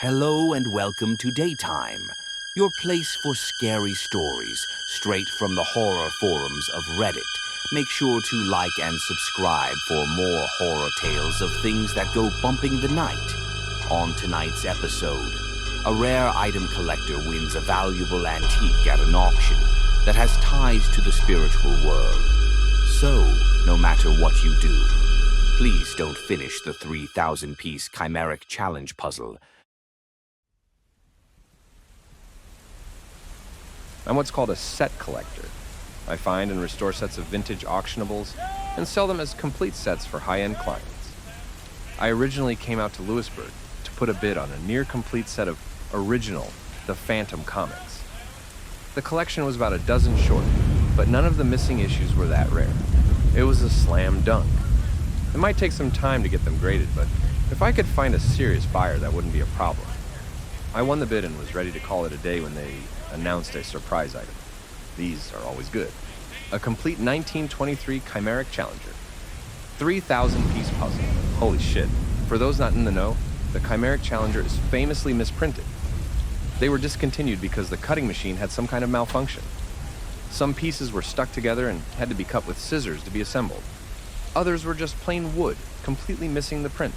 Hello and welcome to Daytime, your place for scary stories straight from the horror forums of Reddit. Make sure to like and subscribe for more horror tales of things that go bumping the night. On tonight's episode, a rare item collector wins a valuable antique at an auction that has ties to the spiritual world. So, no matter what you do, please don't finish the 3,000-piece chimeric challenge puzzle. I'm what's called a set collector. I find and restore sets of vintage auctionables and sell them as complete sets for high-end clients. I originally came out to Lewisburg to put a bid on a near-complete set of original The Phantom comics. The collection was about a dozen short, but none of the missing issues were that rare. It was a slam dunk. It might take some time to get them graded, but if I could find a serious buyer, that wouldn't be a problem. I won the bid and was ready to call it a day when they announced a surprise item. These are always good. A complete 1923 Chimeric Challenger. 3,000-piece puzzle. Holy shit. For those not in the know, the Chimeric Challenger is famously misprinted. They were discontinued because the cutting machine had some kind of malfunction. Some pieces were stuck together and had to be cut with scissors to be assembled. Others were just plain wood, completely missing the print.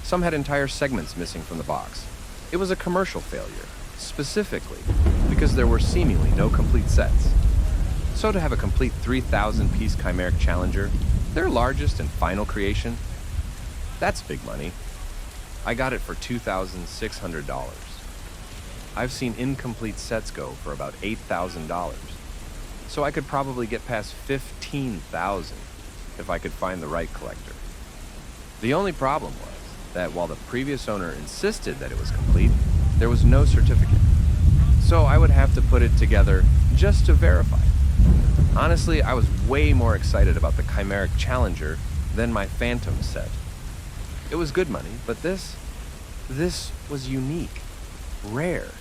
Some had entire segments missing from the box. It was a commercial failure, specifically because there were seemingly no complete sets. So to have a complete 3,000-piece Chimeric Challenger, their largest and final creation, that's big money. I got it for $2,600. I've seen incomplete sets go for about $8,000. So I could probably get past $15,000 if I could find the right collector. The only problem was that while the previous owner insisted that it was complete, there was no certificate. So I would have to put it together just to verify. Honestly, I was way more excited about the Chimeric Challenger than my Phantom set. It was good money, but this was unique, rare,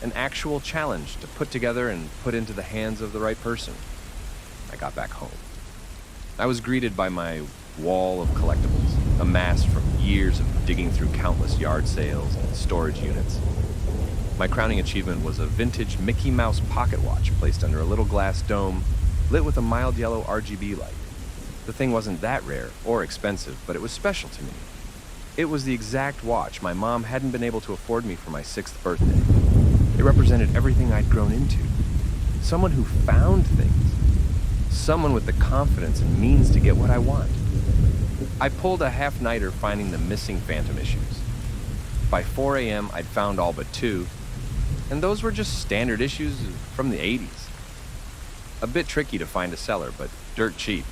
an actual challenge to put together and put into the hands of the right person. I got back home. I was greeted by my wall of collectibles, amassed from years of digging through countless yard sales and storage units. My crowning achievement was a vintage Mickey Mouse pocket watch placed under a little glass dome, lit with a mild yellow RGB light. The thing wasn't that rare or expensive, but it was special to me. It was the exact watch my mom hadn't been able to afford me for my 6th birthday. It represented everything I'd grown into. Someone who found things. Someone with the confidence and means to get what I want. I pulled a half-nighter finding the missing Phantom issues. By 4 a.m., I'd found all but 2, and those were just standard issues from the 80s. A bit tricky to find a seller, but dirt cheap.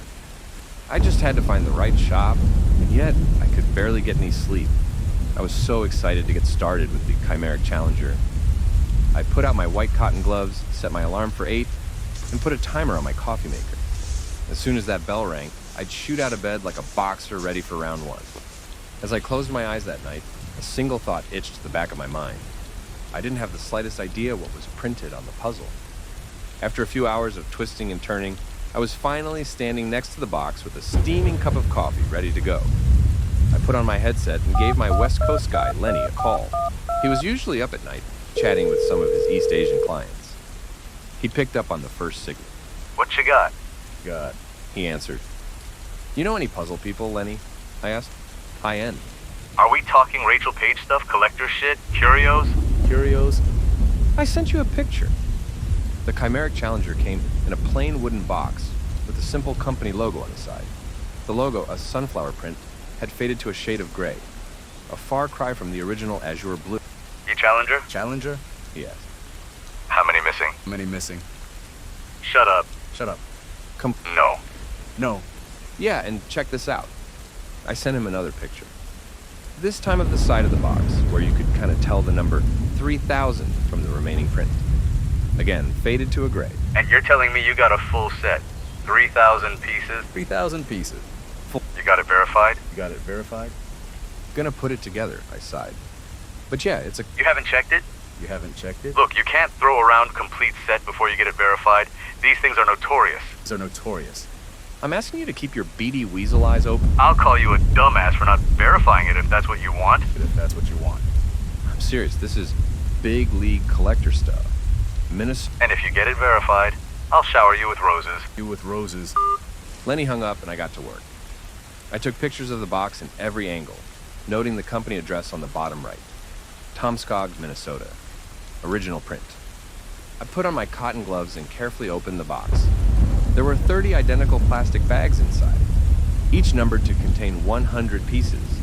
I just had to find the right shop, and yet I could barely get any sleep. I was so excited to get started with the Chimeric Challenger. I put out my white cotton gloves, set my alarm for 8, and put a timer on my coffee maker. As soon as that bell rang, I'd shoot out of bed like a boxer ready for round 1. As I closed my eyes that night, a single thought itched to the back of my mind. I didn't have the slightest idea what was printed on the puzzle. After a few hours of twisting and turning, I was finally standing next to the box with a steaming cup of coffee ready to go. I put on my headset and gave my West Coast guy, Lenny, a call. He was usually up at night, chatting with some of his East Asian clients. He picked up on the first signal. What you got? "Got," he answered. "You know any puzzle people, Lenny?" I asked. "High-end." Are we talking Rachel Page stuff, collector shit, curios? "Curios?" "I sent you a picture." The Chimeric Challenger came in a plain wooden box with a simple company logo on the side. The logo, a sunflower print, had faded to a shade of gray, a far cry from the original azure blue. You Challenger? Challenger? He asked. How many missing? Many missing. Shut up. Shut up. No. No. "Yeah, and check this out." I sent him another picture. This time of the side of the box, where you could kind of tell the number 3,000 from the remaining print. Again, faded to a gray. And you're telling me you got a full set? 3,000 pieces? 3,000 pieces. You got it verified? You got it verified? Gonna put it together, I sighed. But yeah, it's a... You haven't checked it? You haven't checked it? Look, you can't throw around complete set before you get it verified. These things are notorious. These are notorious. I'm asking you to keep your beady weasel eyes open. I'll call you a dumbass for not verifying it if that's what you want. If that's what you want. serious. This is big league collector stuff. Minnesota. And if you get it verified, I'll shower you with roses. You with roses. Lenny hung up and I got to work. I took pictures of the box in every angle, noting the company address on the bottom right. Tomskog, Minnesota. Original print. I put on my cotton gloves and carefully opened the box. There were 30 identical plastic bags inside, each numbered to contain 100 pieces.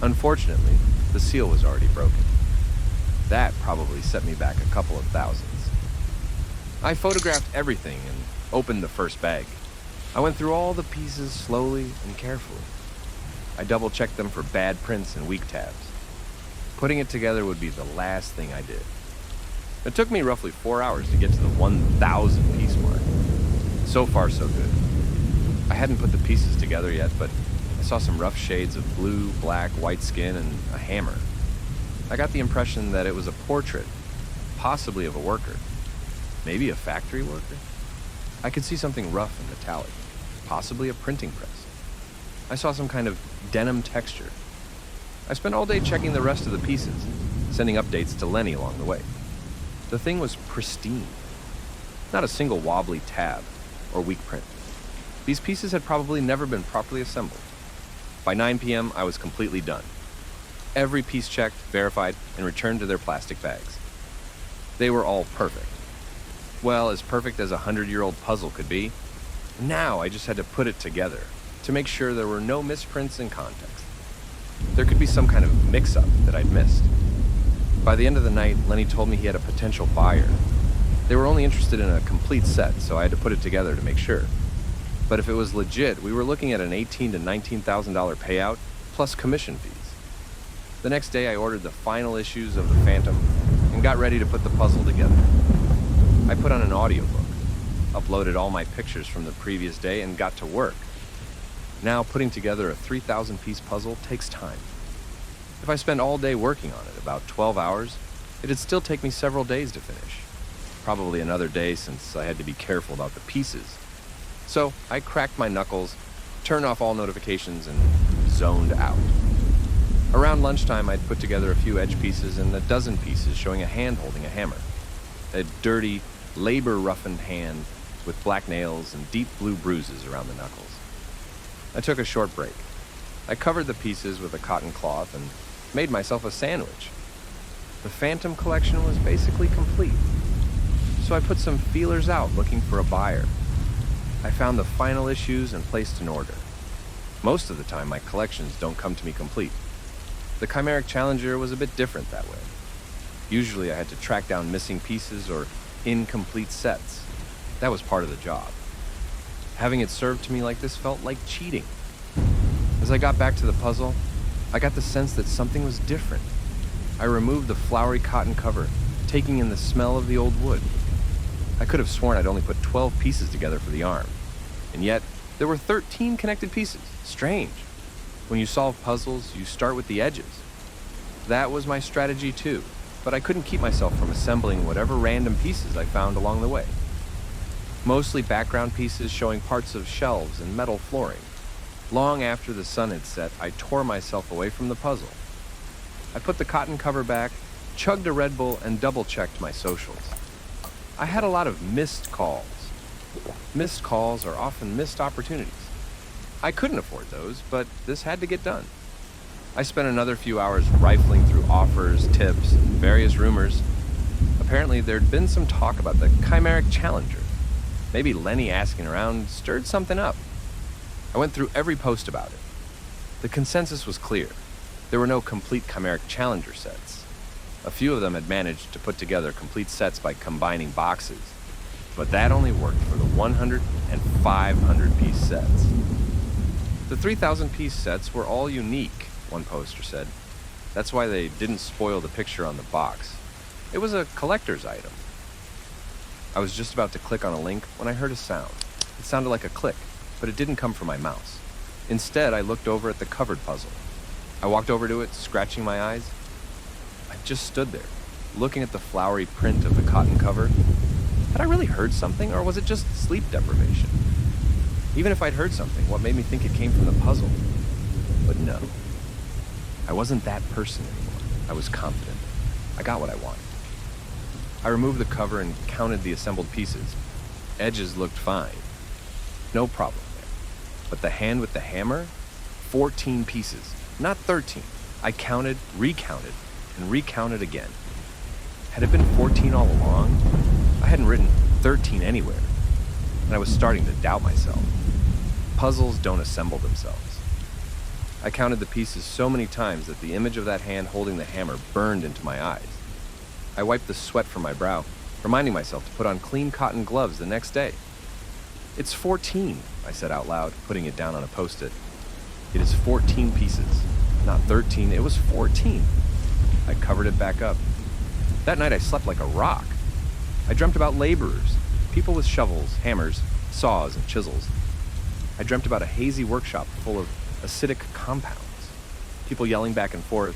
Unfortunately, the seal was already broken. That probably set me back a couple of thousands. I photographed everything and opened the first bag. I went through all the pieces slowly and carefully. I double-checked them for bad prints and weak tabs. Putting it together would be the last thing I did. It took me roughly 4 hours to get to the 1,000 piece mark. So far, so good. I hadn't put the pieces together yet, but I saw some rough shades of blue, black, white skin, and a hammer. I got the impression that it was a portrait, possibly of a worker. Maybe a factory worker? I could see something rough and metallic, possibly a printing press. I saw some kind of denim texture. I spent all day checking the rest of the pieces, sending updates to Lenny along the way. The thing was pristine. Not a single wobbly tab or weak print. These pieces had probably never been properly assembled. By 9 p.m., I was completely done. Every piece checked, verified, and returned to their plastic bags. They were all perfect. Well, as perfect as a 100-year-old puzzle could be. Now I just had to put it together to make sure there were no misprints in context. There could be some kind of mix-up that I'd missed. By the end of the night, Lenny told me he had a potential buyer. They were only interested in a complete set, so I had to put it together to make sure. But if it was legit, we were looking at an $18,000 to $19,000 payout, plus commission fees. The next day, I ordered the final issues of The Phantom and got ready to put the puzzle together. I put on an audiobook, uploaded all my pictures from the previous day, and got to work. Now, putting together a 3,000-piece puzzle takes time. If I spent all day working on it, about 12 hours, it'd still take me several days to finish. Probably another day since I had to be careful about the pieces. So I cracked my knuckles, turned off all notifications, and zoned out. Around lunchtime, I'd put together a few edge pieces and a dozen pieces showing a hand holding a hammer. A dirty, labor-roughened hand with black nails and deep blue bruises around the knuckles. I took a short break. I covered the pieces with a cotton cloth and made myself a sandwich. The Phantom collection was basically complete. So I put some feelers out looking for a buyer. I found the final issues and placed an order. Most of the time, my collections don't come to me complete. The Chimeric Challenger was a bit different that way. Usually I had to track down missing pieces or incomplete sets. That was part of the job. Having it served to me like this felt like cheating. As I got back to the puzzle, I got the sense that something was different. I removed the flowery cotton cover, taking in the smell of the old wood. I could have sworn I'd only put 12 pieces together for the arm. And yet, there were 13 connected pieces. Strange. When you solve puzzles, you start with the edges. That was my strategy too, but I couldn't keep myself from assembling whatever random pieces I found along the way. Mostly background pieces showing parts of shelves and metal flooring. Long after the sun had set, I tore myself away from the puzzle. I put the cotton cover back, chugged a Red Bull, and double-checked my socials. I had a lot of missed calls. Missed calls are often missed opportunities. I couldn't afford those, but this had to get done. I spent another few hours rifling through offers, tips, and various rumors. Apparently, there'd been some talk about the Chimeric Challenger. Maybe Lenny asking around stirred something up. I went through every post about it. The consensus was clear. There were no complete Chimeric Challenger sets. A few of them had managed to put together complete sets by combining boxes, but that only worked for the 100 and 500-piece sets. The 3,000-piece sets were all unique, one poster said. That's why they didn't spoil the picture on the box. It was a collector's item. I was just about to click on a link when I heard a sound. It sounded like a click, but it didn't come from my mouse. Instead, I looked over at the covered puzzle. I walked over to it, scratching my eyes. I just stood there, looking at the flowery print of the cotton cover. Had I really heard something, or was it just sleep deprivation? Even if I'd heard something, what made me think it came from the puzzle? But no. I wasn't that person anymore. I was confident. I got what I wanted. I removed the cover and counted the assembled pieces. Edges looked fine. No problem there. But the hand with the hammer? 14 pieces, not 13. I counted, recounted, and recounted again. Had it been 14 all along? I hadn't written 13 anywhere, and I was starting to doubt myself. Puzzles don't assemble themselves. I counted the pieces so many times that the image of that hand holding the hammer burned into my eyes. I wiped the sweat from my brow, reminding myself to put on clean cotton gloves the next day. "It's 14, I said out loud, putting it down on a post-it. "It is 14 pieces. Not 13, it was 14. I covered it back up. That night I slept like a rock. I dreamt about laborers, people with shovels, hammers, saws, and chisels. I dreamt about a hazy workshop full of acidic compounds, people yelling back and forth,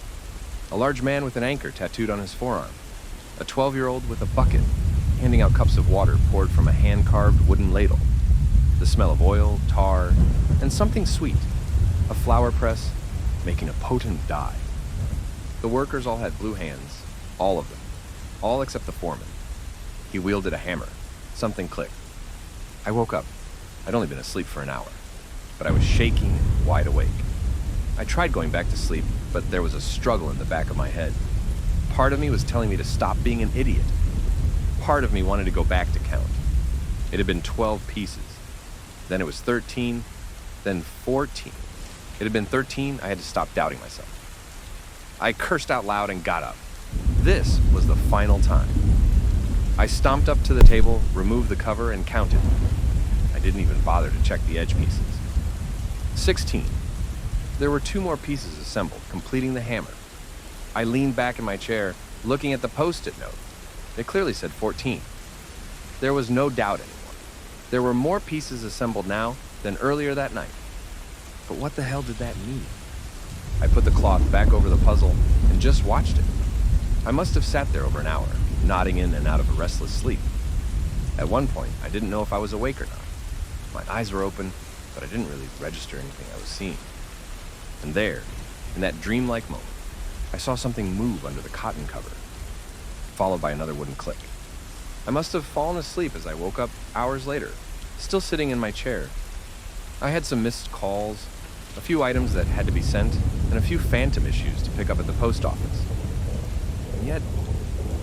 a large man with an anchor tattooed on his forearm, a 12-year-old with a bucket, handing out cups of water poured from a hand-carved wooden ladle, the smell of oil, tar, and something sweet, a flour press making a potent dye. The workers all had blue hands, all of them, all except the foreman. He wielded a hammer. Something clicked. I woke up. I'd only been asleep for an hour, but I was shaking and wide awake. I tried going back to sleep, but there was a struggle in the back of my head. Part of me was telling me to stop being an idiot. Part of me wanted to go back to count. It had been 12 pieces. Then it was 13, then 14. It had been 13, I had to stop doubting myself. I cursed out loud and got up. This was the final time. I stomped up to the table, removed the cover, and counted. I didn't even bother to check the edge pieces. 16. There were 2 more pieces assembled, completing the hammer. I leaned back in my chair, looking at the post-it note. It clearly said 14. There was no doubt anymore. There were more pieces assembled now than earlier that night. But what the hell did that mean? I put the cloth back over the puzzle and just watched it. I must have sat there over an hour, nodding in and out of a restless sleep. At one point, I didn't know if I was awake or not. My eyes were open, but I didn't really register anything I was seeing. And there, in that dreamlike moment, I saw something move under the cotton cover, followed by another wooden click. I must have fallen asleep as I woke up hours later, still sitting in my chair. I had some missed calls, a few items that had to be sent, and a few phantom issues to pick up at the post office. And yet,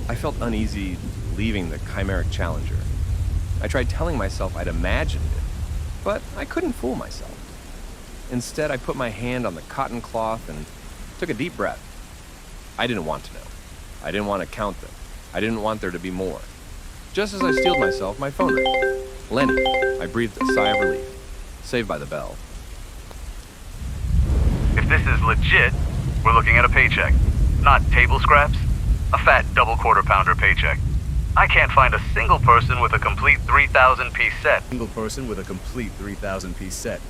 I felt uneasy leaving the chimeric Challenger. I tried telling myself I'd imagined it, but I couldn't fool myself. Instead, I put my hand on the cotton cloth and took a deep breath. I didn't want to know. I didn't want to count them. I didn't want there to be more. Just as I steeled myself, my phone rang. Lenny. I breathed a sigh of relief. Saved by the bell. If this is legit, we're looking at a paycheck. Not table scraps. A fat double quarter-pounder paycheck. I can't find a single person with a complete 3,000-piece set. Single person with a complete 3,000-piece set.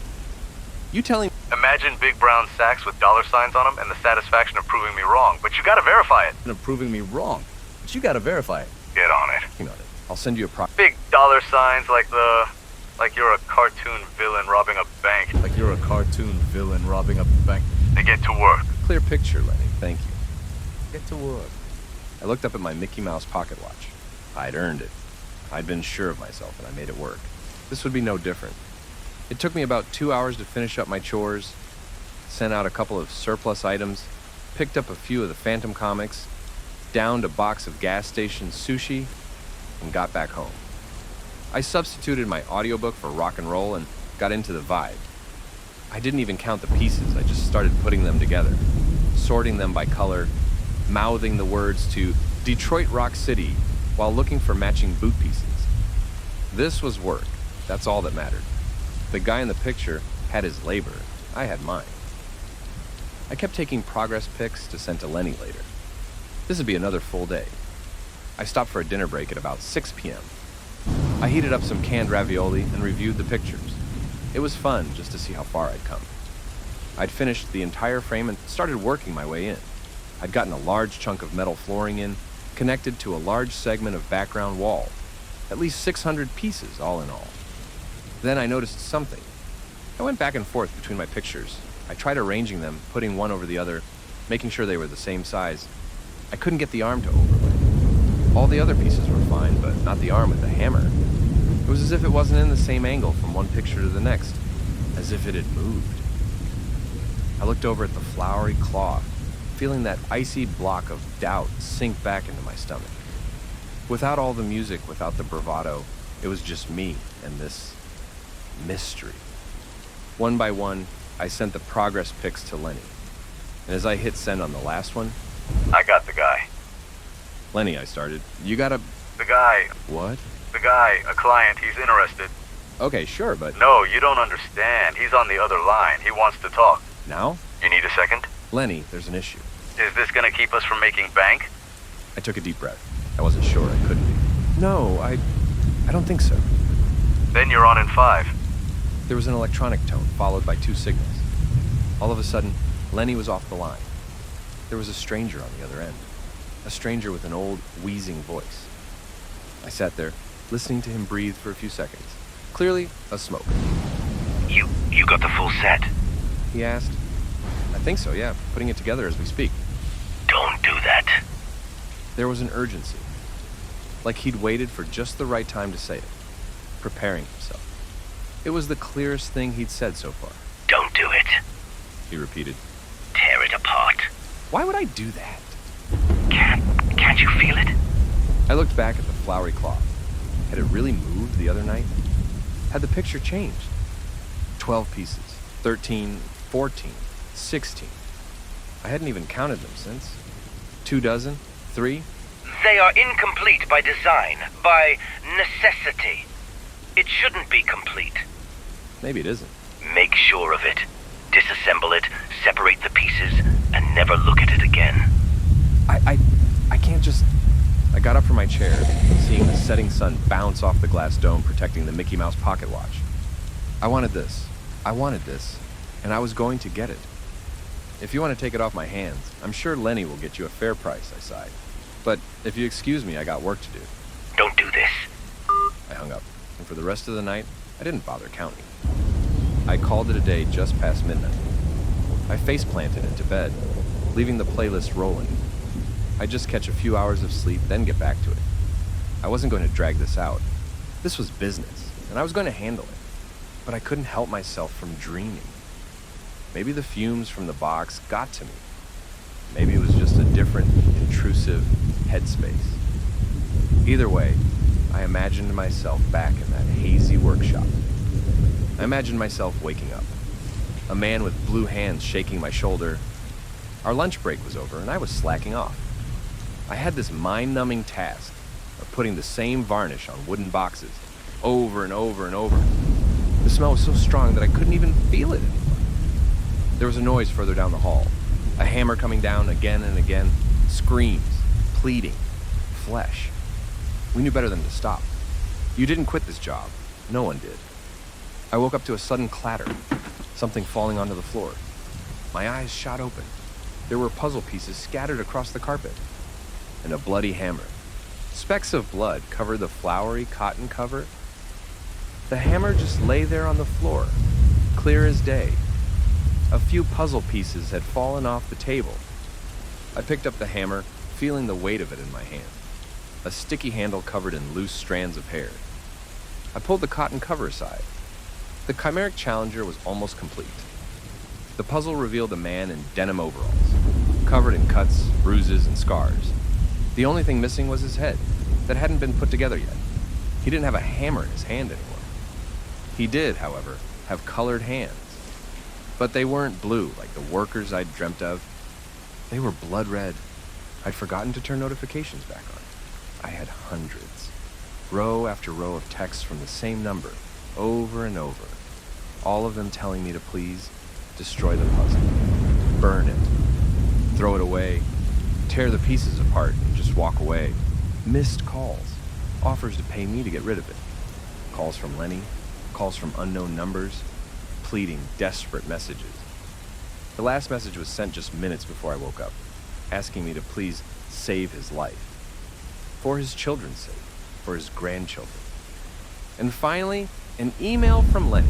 You telling... Imagine big brown sacks with dollar signs on them and the satisfaction of proving me wrong, but you gotta verify it. And proving me wrong. But you gotta verify it. Get on it. Hang on it. I'll send you a Big dollar signs like you're a cartoon villain robbing a bank. Like you're a cartoon villain robbing a bank. They get to work. clear picture, Lenny. Thank you. Get to work. I looked up at my Mickey Mouse pocket watch. I'd earned it. I'd been sure of myself, and I made it work. This would be no different. It took me about 2 hours to finish up my chores, sent out a couple of surplus items, picked up a few of the Phantom comics, downed a box of gas station sushi, and got back home. I substituted my audiobook for rock and roll and got into the vibe. I didn't even count the pieces, I just started putting them together, sorting them by color, mouthing the words to Detroit Rock City while looking for matching boot pieces. This was work, that's all that mattered. The guy in the picture had his labor, I had mine. I kept taking progress pics to send to Lenny later. This would be another full day. I stopped for a dinner break at about 6 p.m. I heated up some canned ravioli and reviewed the pictures. It was fun just to see how far I'd come. I'd finished the entire frame and started working my way in. I'd gotten a large chunk of metal flooring in, connected to a large segment of background wall. At least 600 pieces all in all. Then I noticed something. I went back and forth between my pictures. I tried arranging them, putting one over the other, making sure they were the same size, I couldn't get the arm to overlay. All the other pieces were fine, but not the arm with the hammer. It was as if it wasn't in the same angle from one picture to the next, as if it had moved. I looked over at the flowery cloth, feeling that icy block of doubt sink back into my stomach. Without all the music, without the bravado, it was just me and this mystery. One by one, I sent the progress pics to Lenny. And as I hit send on the last one, I got the guy. Lenny, I started. You gotta... The guy. What? The guy, a client, he's interested. Okay, sure, but... No, you don't understand. He's on the other line. He wants to talk. Now? You need a second? Lenny, there's an issue. Is this gonna keep us from making bank? I took a deep breath. I wasn't sure I couldn't be. No, I don't think so. Then you're on in 5. There was an electronic tone, followed by 2 signals. All of a sudden, Lenny was off the line. There was a stranger on the other end. A stranger with an old, wheezing voice. I sat there, listening to him breathe for a few seconds. Clearly, a smoker. You got the full set? He asked. I think so, yeah. Putting it together as we speak. Don't do that. There was an urgency. Like he'd waited for just the right time to say it. Preparing himself. It was the clearest thing he'd said so far. Don't do it. He repeated. Tear it apart. Why would I do that? Can't you feel it? I looked back at the flowery cloth. Had it really moved the other night? Had the picture changed? 12 pieces. 13, 14, 16. I hadn't even counted them since. 2 dozen? 3? They are incomplete by design, by necessity. It shouldn't be complete. Maybe it isn't. Make sure of it. Disassemble it, separate the pieces, and never look at it again. I can't just... I got up from my chair, seeing the setting sun bounce off the glass dome protecting the Mickey Mouse pocket watch. I wanted this, and I was going to get it. If you want to take it off my hands, I'm sure Lenny will get you a fair price, I sighed. But if you excuse me, I got work to do. Don't do this. I hung up, and for the rest of the night, I didn't bother counting. I called it a day just past midnight. I face-planted into bed, leaving the playlist rolling. I'd just catch a few hours of sleep, then get back to it. I wasn't going to drag this out. This was business, and I was going to handle it. But I couldn't help myself from dreaming. Maybe the fumes from the box got to me. Maybe it was just a different, intrusive headspace. Either way, I imagined myself back in that hazy workshop. I imagined myself waking up. A man with blue hands shaking my shoulder. Our lunch break was over, and I was slacking off. I had this mind-numbing task of putting the same varnish on wooden boxes over and over and over. The smell was so strong that I couldn't even feel it anymore. There was a noise further down the hall. A hammer coming down again and again. Screams, pleading, flesh. We knew better than to stop. You didn't quit this job. No one did. I woke up to a sudden clatter, something falling onto the floor. My eyes shot open. There were puzzle pieces scattered across the carpet. And a bloody hammer. Specks of blood covered the flowery cotton cover. The hammer just lay there on the floor, clear as day. A few puzzle pieces had fallen off the table. I picked up the hammer, feeling the weight of it in my hand. A sticky handle covered in loose strands of hair. I pulled the cotton cover aside. The chimeric challenger was almost complete. The puzzle revealed a man in denim overalls, covered in cuts, bruises, and scars. The only thing missing was his head, that hadn't been put together yet. He didn't have a hammer in his hand anymore. He did, however, have colored hands. But they weren't blue like the workers I'd dreamt of. They were blood red. I'd forgotten to turn notifications back on. I had hundreds. Row after row of texts from the same number, over and over. All of them telling me to please destroy the puzzle. Burn it. Throw it away. Tear the pieces apart and just walk away. Missed calls. Offers to pay me to get rid of it. Calls from Lenny. Calls from unknown numbers. Pleading, desperate messages. The last message was sent just minutes before I woke up, asking me to please save his life. For his children's sake. For his grandchildren. And finally, an email from Lenny.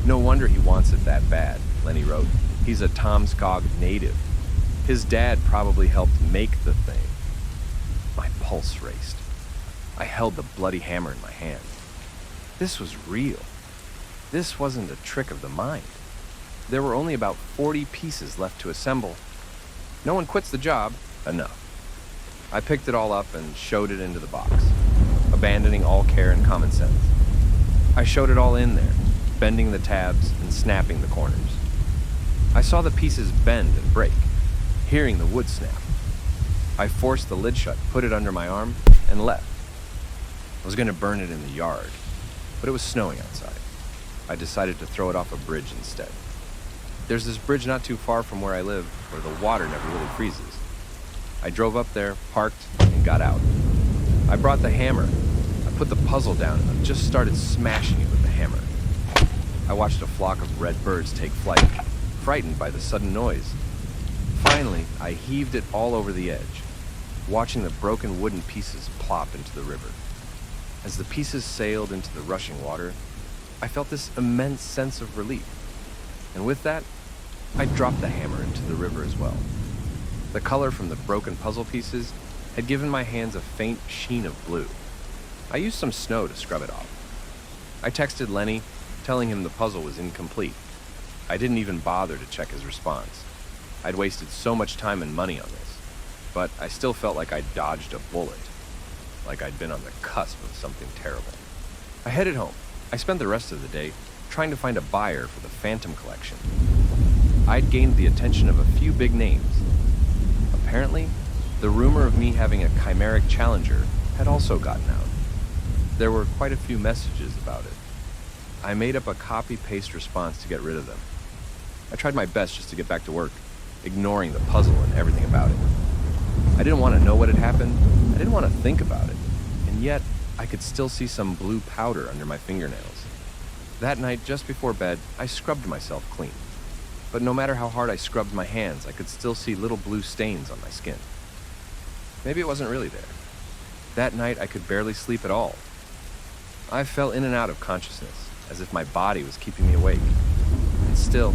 No wonder he wants it that bad, Lenny wrote. He's a Tomskog native. His dad probably helped make the thing. My pulse raced. I held the bloody hammer in my hand. This was real. This wasn't a trick of the mind. There were only about 40 pieces left to assemble. No one quits the job. Enough. I picked it all up and showed it into the box, abandoning all care and common sense. I showed it all in there, bending the tabs and snapping the corners. I saw the pieces bend and break, hearing the wood snap. I forced the lid shut, put it under my arm, and left. I was going to burn it in the yard, but it was snowing outside. I decided to throw it off a bridge instead. There's this bridge not too far from where I live where the water never really freezes. I drove up there, parked, and got out. I brought the hammer. I put the puzzle down and just started smashing it with the hammer. I watched a flock of red birds take flight, frightened by the sudden noise. Finally, I heaved it all over the edge, watching the broken wooden pieces plop into the river. As the pieces sailed into the rushing water, I felt this immense sense of relief. And with that, I dropped the hammer into the river as well. The color from the broken puzzle pieces had given my hands a faint sheen of blue. I used some snow to scrub it off. I texted Lenny, telling him the puzzle was incomplete. I didn't even bother to check his response. I'd wasted so much time and money on this, but I still felt like I'd dodged a bullet, like I'd been on the cusp of something terrible. I headed home. I spent the rest of the day trying to find a buyer for the Phantom collection. I'd gained the attention of a few big names. Apparently, the rumor of me having a chimeric challenger had also gotten out. There were quite a few messages about it. I made up a copy-paste response to get rid of them. I tried my best just to get back to work, ignoring the puzzle and everything about it. I didn't want to know what had happened. I didn't want to think about it. And yet, I could still see some blue powder under my fingernails. That night, just before bed, I scrubbed myself clean. But no matter how hard I scrubbed my hands, I could still see little blue stains on my skin. Maybe it wasn't really there. That night, I could barely sleep at all. I fell in and out of consciousness, as if my body was keeping me awake. And still,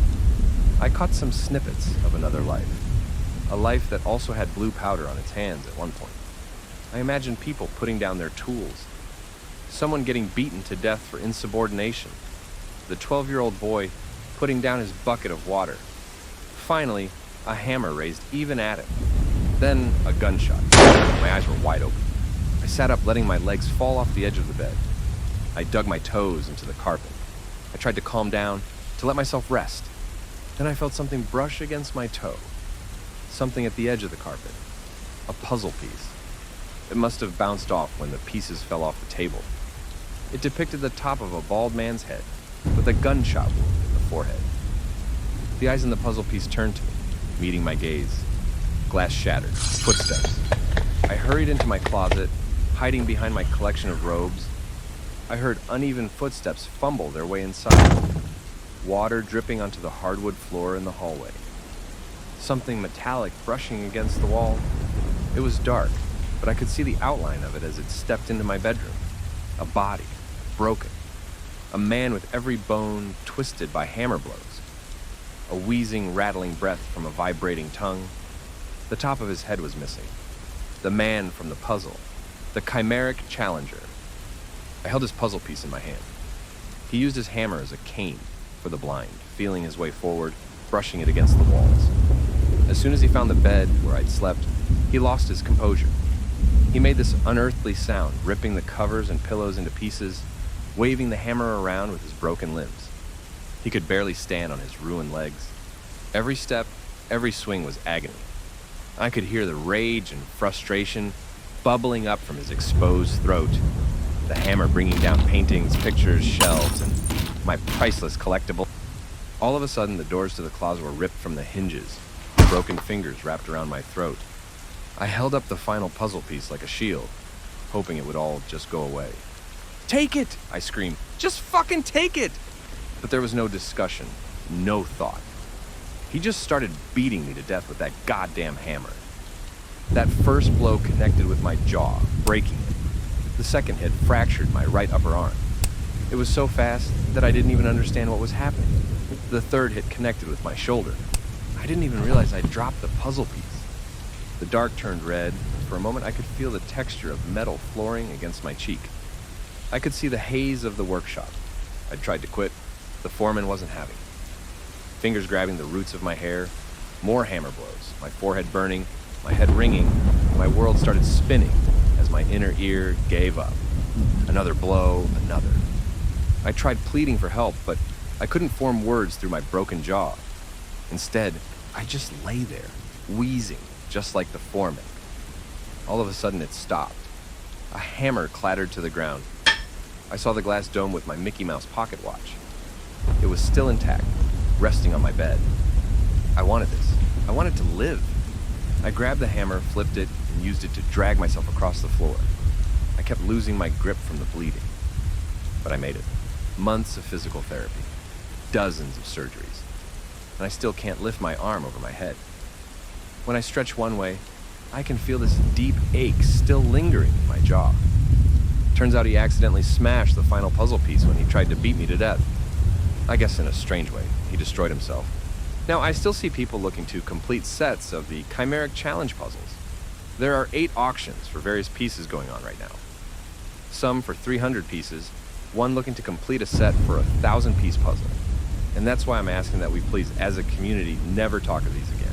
I caught some snippets of another life. A life that also had blue powder on its hands at one point. I imagined people putting down their tools. Someone getting beaten to death for insubordination. The 12-year-old boy putting down his bucket of water. Finally, a hammer raised even at him. Then, a gunshot. My eyes were wide open. I sat up, letting my legs fall off the edge of the bed. I dug my toes into the carpet. I tried to calm down, to let myself rest. Then I felt something brush against my toe. Something at the edge of the carpet. A puzzle piece. It must have bounced off when the pieces fell off the table. It depicted the top of a bald man's head, with a gunshot wound in the forehead. The eyes in the puzzle piece turned to me, meeting my gaze. Glass shattered. Footsteps. I hurried into my closet, hiding behind my collection of robes. I heard uneven footsteps fumble their way inside. Water dripping onto the hardwood floor in the hallway. Something metallic brushing against the wall. It was dark, but I could see the outline of it as it stepped into my bedroom. A body, broken. A man with every bone twisted by hammer blows. A wheezing, rattling breath from a vibrating tongue. The top of his head was missing. The man from the puzzle. The chimeric challenger. I held his puzzle piece in my hand. He used his hammer as a cane for the blind, feeling his way forward, brushing it against the walls. As soon as he found the bed where I'd slept, he lost his composure. He made this unearthly sound, ripping the covers and pillows into pieces, waving the hammer around with his broken limbs. He could barely stand on his ruined legs. Every step, every swing was agony. I could hear the rage and frustration bubbling up from his exposed throat, the hammer bringing down paintings, pictures, shelves, and my priceless collectible. All of a sudden, the doors to the closet were ripped from the hinges, broken fingers wrapped around my throat. I held up the final puzzle piece like a shield, hoping it would all just go away. "Take it!" I screamed. "Just fucking take it!" But there was no discussion, no thought. He just started beating me to death with that goddamn hammer. That first blow connected with my jaw, breaking it. The second hit fractured my right upper arm. It was so fast that I didn't even understand what was happening. The third hit connected with my shoulder. I didn't even realize I'd dropped the puzzle piece. The dark turned red. For a moment, I could feel the texture of metal flooring against my cheek. I could see the haze of the workshop. I'd tried to quit. The foreman wasn't having it. Fingers grabbing the roots of my hair, more hammer blows, my forehead burning, my head ringing, and my world started spinning as my inner ear gave up. Another blow, another. I tried pleading for help, but I couldn't form words through my broken jaw. Instead, I just lay there, wheezing, just like the foreman. All of a sudden, it stopped. A hammer clattered to the ground. I saw the glass dome with my Mickey Mouse pocket watch. It was still intact, resting on my bed. I wanted this. I wanted to live. I grabbed the hammer, flipped it, and used it to drag myself across the floor. I kept losing my grip from the bleeding. But I made it. Months of physical therapy. Dozens of surgeries. And I still can't lift my arm over my head. When I stretch one way, I can feel this deep ache still lingering in my jaw. Turns out he accidentally smashed the final puzzle piece when he tried to beat me to death. I guess in a strange way, he destroyed himself. Now, I still see people looking to complete sets of the Chimeric Challenge puzzles. There are 8 auctions for various pieces going on right now. Some for 300 pieces, one looking to complete a set for a 1,000-piece puzzle. And that's why I'm asking that we please, as a community, never talk of these again.